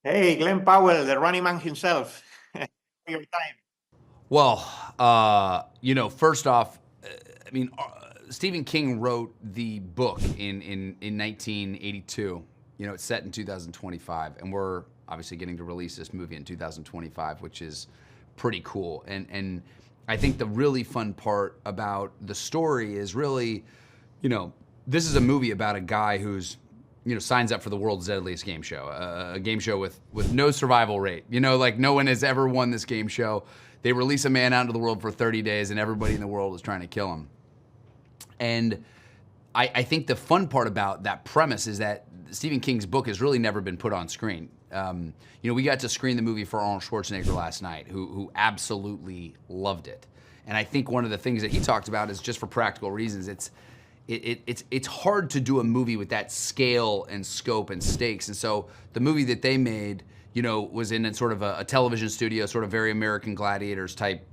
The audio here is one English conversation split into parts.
Hey, Glen Powell, the running man himself. Your time. Well, first off, I mean, Stephen King wrote the book in 1982. It's set in 2025, and we're obviously getting to release this movie in 2025, which is pretty cool. And I think the really fun part about the story is really, this is a movie about a guy who's signs up for the world's deadliest game show, a game show with no survival rate. Like no one has ever won this game show. They release a man out into the world for 30 days, and everybody in the world is trying to kill him. And I think the fun part about that premise is that Stephen King's book has really never been put on screen. We got to screen the movie for Arnold Schwarzenegger last night, who absolutely loved it. And I think one of the things that he talked about is just for practical reasons. It's hard to do a movie with that scale and scope and stakes. And so the movie that they made, was in a sort of a television studio, sort of very American Gladiators type,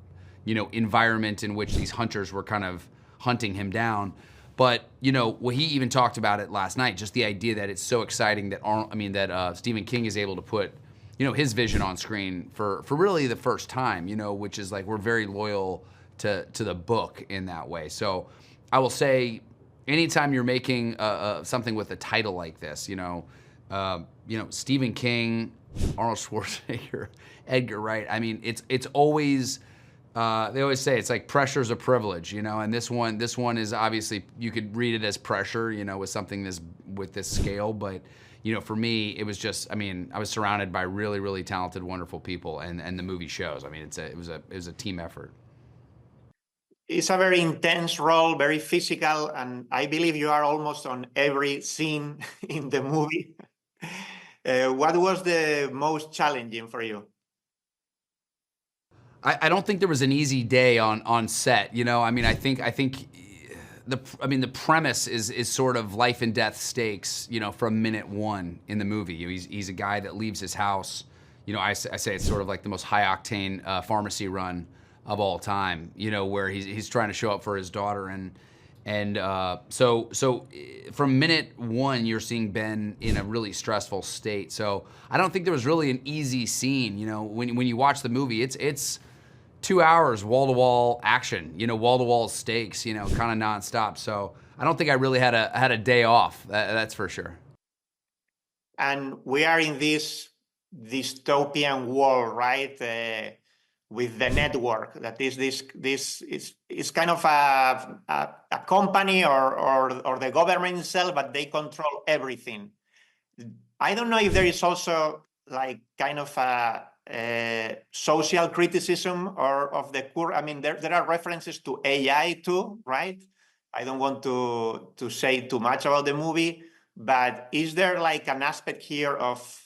environment in which these hunters were kind of hunting him down. But what he even talked about it last night, just the idea that it's so exciting that Stephen King is able to put his vision on screen for really the first time, which is like we're very loyal to the book in that way. So I will say, anytime you're making something with a title like this, Stephen King, Arnold Schwarzenegger, Edgar Wright. I mean, it's always they always say it's like pressure's a privilege, and this one is obviously you could read it as pressure, with something with this scale, but for me it was just, I was surrounded by really, really talented, wonderful people, and the movie shows. It was a team effort. It's a very intense role, very physical, and I believe you are almost on every scene in the movie. What was the most challenging for you? I don't think there was an easy day on set. I think the premise is sort of life and death stakes. From minute one in the movie. He's a guy that leaves his house. I say it's sort of like the most high octane pharmacy run of all time. Where he's trying to show up for his daughter, so from minute one you're seeing Ben in a really stressful state. So I don't think there was really an easy scene. When you watch the movie, it's 2 hours wall-to-wall action, wall-to-wall stakes, kind of nonstop. So I don't think I really had a day off. That's for sure. And we are in this dystopian world, right? With the network, that is this is kind of a company or the government itself, but they control everything. I don't know if there is also like kind of a social criticism or of the current. There are references to AI too, right? I don't want to say too much about the movie, but is there like an aspect here of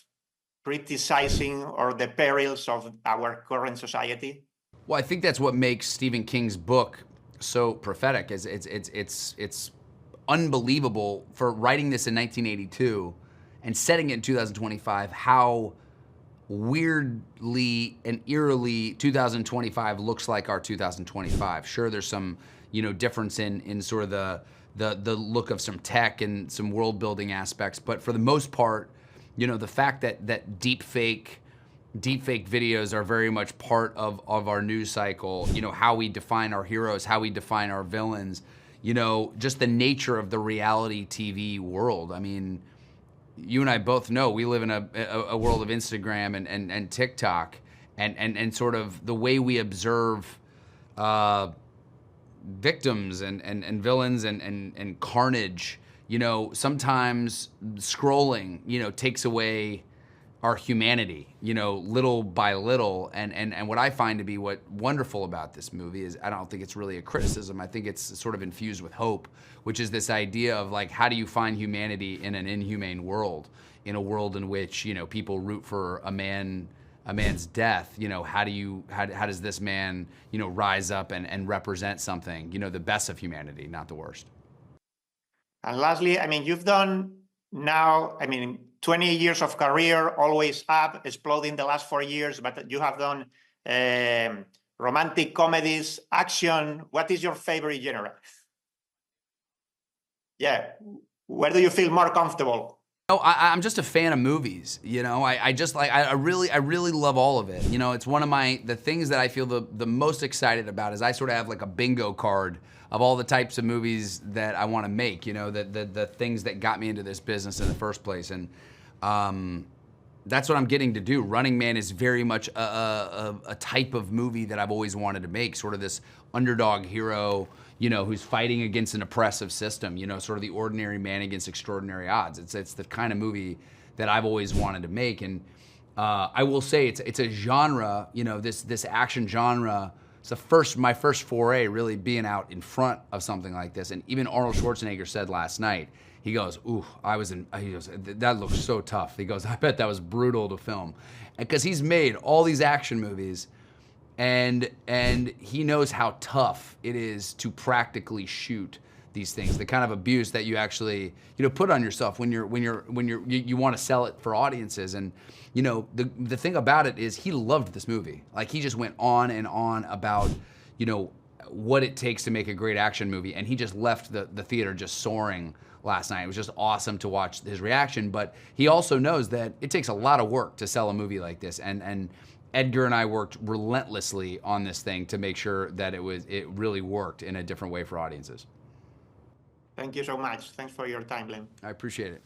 criticizing or the perils of our current society? Well, I think that's what makes Stephen King's book so prophetic. Is it's unbelievable for writing this in 1982 and setting it in 2025. How weirdly and eerily 2025 looks like our 2025. Sure, there's some difference in sort of the look of some tech and some world building aspects, but for the most part, the fact that deep fake videos are very much part of our news cycle, how we define our heroes, how we define our villains, just the nature of the reality TV world. You and I both know we live in a world of Instagram and TikTok, and sort of the way we observe victims and villains and carnage. Sometimes scrolling, takes away our humanity, little by little. And what I find to be what wonderful about this movie is I don't think it's really a criticism. I think it's sort of infused with hope, which is this idea of like, how do you find humanity in an inhumane world, in a world in which, people root for a man's death? How does this man, rise up and represent something, the best of humanity, not the worst? And lastly, you've done now, 20 years of career, always up, exploding the last 4 years, but you have done romantic comedies, action. What is your favorite genre? Yeah. Where do you feel more comfortable? No, I'm just a fan of movies. You know, I just like, I really love all of it. You know, it's one of the things that I feel the most excited about is I sort of have like a bingo card of all the types of movies that I want to make, you know, the things that got me into this business in the first place. And that's what I'm getting to do. Running Man is very much a type of movie that I've always wanted to make, sort of this underdog hero, you know, who's fighting against an oppressive system, you know, sort of the ordinary man against extraordinary odds. It's the kind of movie that I've always wanted to make. And I will say it's a genre, you know, this action genre. It's my first foray really being out in front of something like this. And even Arnold Schwarzenegger said last night, he goes, ooh, he goes, that looks so tough. He goes, I bet that was brutal to film. Because he's made all these action movies, and he knows how tough it is to practically shoot these things. The kind of abuse that you actually, you know, put on yourself when you want to sell it for audiences. And you know, the thing about it is he loved this movie. Like, he just went on and on about, you know, what it takes to make a great action movie, and he just left the theater just soaring last night. It was just awesome to watch his reaction, but he also knows that it takes a lot of work to sell a movie like this, and Edgar and I worked relentlessly on this thing to make sure that it really worked in a different way for audiences. Thank you so much. Thanks for your time, Glenn. I appreciate it.